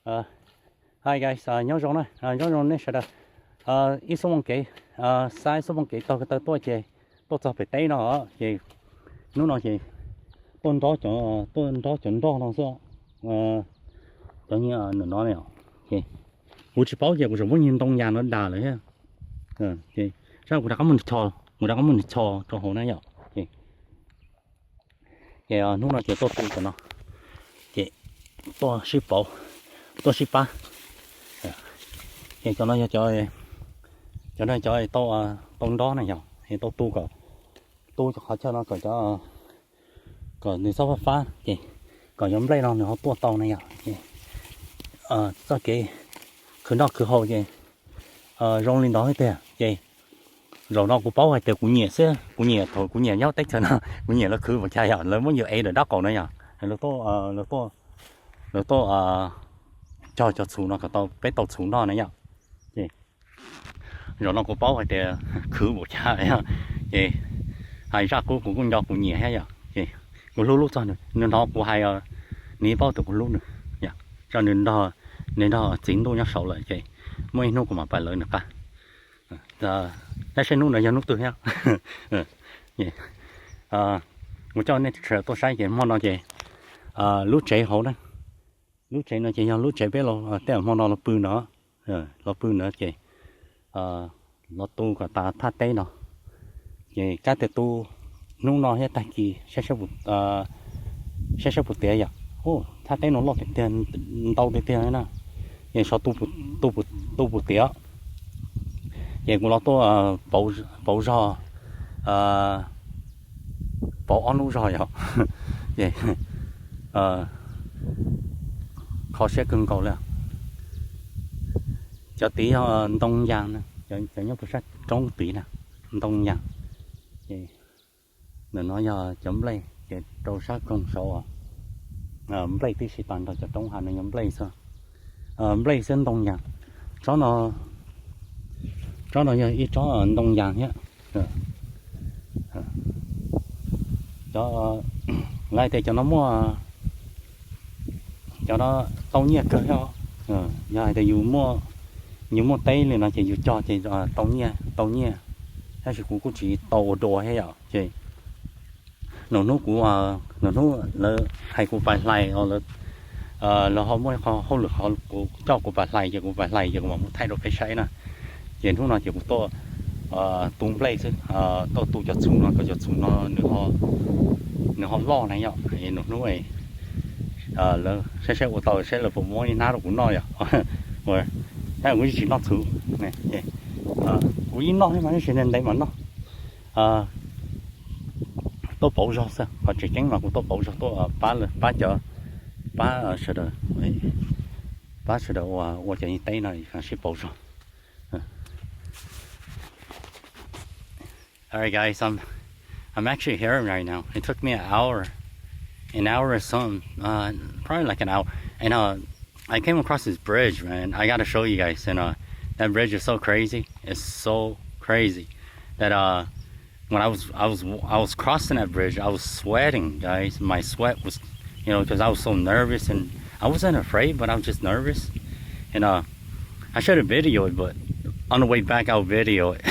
Uh, Hi guys, nhớ rồi này, nhớ rồi này sẽ là ít số mong kỹ, sai số mong kỹ tao cái tôi chơi, tôi cho phải tay nó gì, nó nói gì, tôi đó nó sao, tự nhiên nó này, gì,我只包结果是我运动员那大了呀，gì, sao我đã có mình cho, cho hồ này nhở, gì, gì nó nói chuyện tôi tự cho nó, gì, tôi ship bảo, tôi ship ba. Thì cho nó cho to tông đó này nhở thì to tu cả tu cho họ cho nó cả cho cả người sau phá thì còn giống đây nó nó tua tàu này nhở thì cho cái cứ nó cứ hậu gì rong lên đó hết thế gì rồi nó cũng bảo hay từ cũng nhẹ xưa cũng nhẹ nhau tách cho nó cũng nhẹ nó cứ một chai nhở lớn bao nhiêu ấy được đắt còn nữa nhở nó to cho xuống nó cả tàu bé tàu xuống đó này nhở rồi nó có bao hay để khử một cha đấy à, vậy hay ra cũng nhỏ cũng nhẹ hay à, vậy cũng lúc cho nên nó cũng hay ní bao từ cũng lúc nữa, dạ, cho nên đó chính tôi nhắc sầu lại vậy, mấy nó cũng mà phải lớn nữa cả, giờ đây xem lúc này giờ lúc từ nhá, vậy, một cho nên tôi sai vậy món nó vậy, lúc chạy hậu đấy, lúc chạy nó chạy nhau lúc chạy bé lo,แต่món nó bự nữa, nó bự nữa vậy. Nó tu cả ta thắt tay nó, vậy cái từ tu nung nó hết tay kỳ sẽ bụt tiền vậy, thắt tay nó lọt tiền đâu tiền đấy nè, vậy sao tu bụt tiền, vậy cũng nó tu bảo rò bảo ăn uống rồi vậy, khó sẽ cưng cầu lên, cho tí đông giang nè. Cho nhóc sách trong tí nè đông nhang vậy nên nó giờ chấm lấy để trâu sát con số lấy tí sĩ toàn cho trong hàng này nhóm lấy sao lấy sen đông nhang cho nó giờ ít cho đông nhang nhé cho lại để cho nó mua cho nó tao nhiệt cơ cho giờ thì dùng mua những một tay này nó chỉ cho chỉ tàu nhẹ hay là cũng chỉ tàu đồ hay vậy chị nó là hay cũng phải lại là họ mới họ lực họ cho cũng phải lại chứ cũng mà muốn thay đổi cái sai nè hiện lúc nào chỉ cũng to tung play chứ to tu cho chúng nó nữa họ lo này nhở thì nó này là sẽ của tàu sẽ là phụ mỗi nào cũng nói rồi cái cũng chỉ nó thử này, cũng nó hay mà nó sẽ nên đấy mà nó, tôi bảo cho sao, họ chỉ tránh mà cũng tôi bảo cho tôi ba giờ我建议带那里看是保障。All right, guys, I'm actually here right now. It took me an hour or something, probably like an hour, and I came across this bridge, man. I gotta show you guys, and that bridge is so crazy. It's so crazy that when I was crossing that bridge, I was sweating, guys. My sweat was, because I was so nervous, and I wasn't afraid, but I was just nervous. And I should have videoed, but on the way back, I'll video it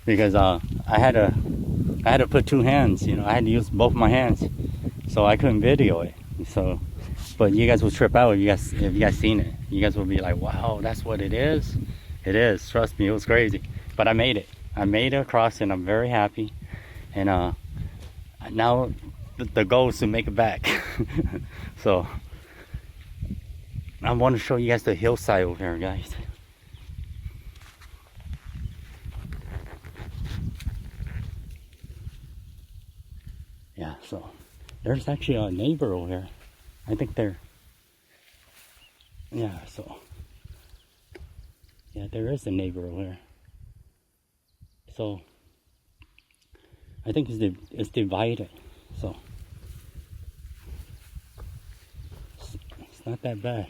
because I had to put two hands. I had to use both my hands, so I couldn't video it. So. But you guys will trip out if you guys seen it. You guys will be like, wow, that's what it is. It is. Trust me, it was crazy. But I made it. I made it across, and I'm very happy. And now the goal is to make it back. So I want to show you guys the hillside over here, guys. Yeah, so there's actually a neighbor over here. I think there is a neighbor over here. So I think it's divided. So it's not that bad.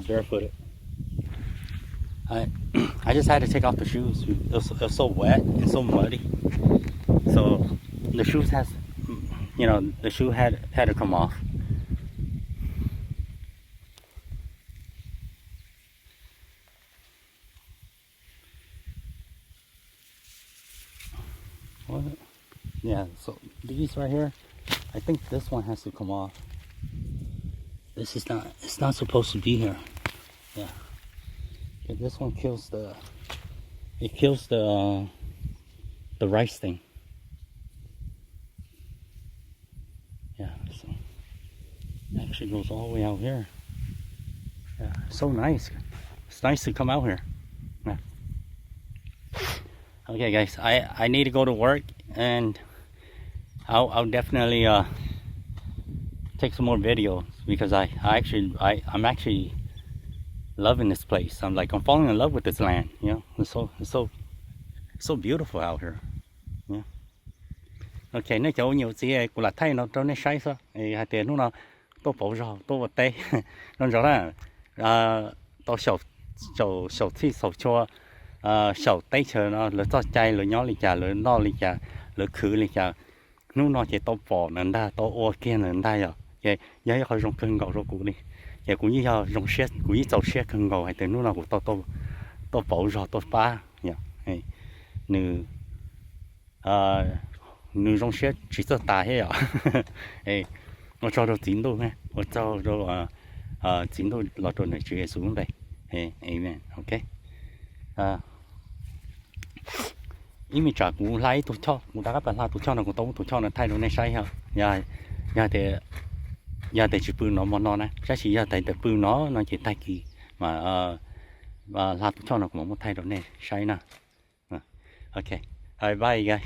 barefooted. I I just had to take off the shoes. It was so wet and so muddy. So the shoes has, the shoe had to come off. What? Yeah. So these right here, I think this one has to come off. This is not. It's not supposed to be here. Yeah. This one kills the. It kills the rice thing. Yeah. So it actually goes all the way out here. Yeah. So nice. It's nice to come out here. Yeah. Okay, guys. I need to go to work, and I'll definitely take some more videos because I'm actually loving this place. I'm falling in love with this land. It's so beautiful out here. Yeah. Okay, nó chỗ nhiều gì của là thay nó cho nên sai sao? Hai tiền lúc nào tôi bảo rồi tôi vào tay nó rõ là tôi sầu thi sầu cho sầu tay chờ nó lỡ cho chay lỡ nhỏ lì chả lỡ no lì chả lỡ khử lì chả lúc nào chỉ tôi bỏ nên đa tôi ô kia nên đa rồi cái giá họ dùng cân gạo rồi cũng đi cái cũng như là dùng xe cũng như tàu xe cân gạo hay từ lúc nào cũng tôi bỏ rồi tôi phá nhỉ nữ nữ dùng xe chỉ cho ta hết à nó cho đồ chín đồ nghe nó cho đồ chín đồ lọt đồ này chỉ xuống đây amen ok ý mình trả cũng lấy tụi cho cũng đã các bạn là tụi cho nó cũng tốn tụi cho nó thay đồ này sai hả giờ thì chỉ bự nó mà nó này chắc chỉ giờ thì bự nó chỉ thay kỳ mà là tụi cho nó cũng muốn thay đồ này sai nè ok bye bye guys.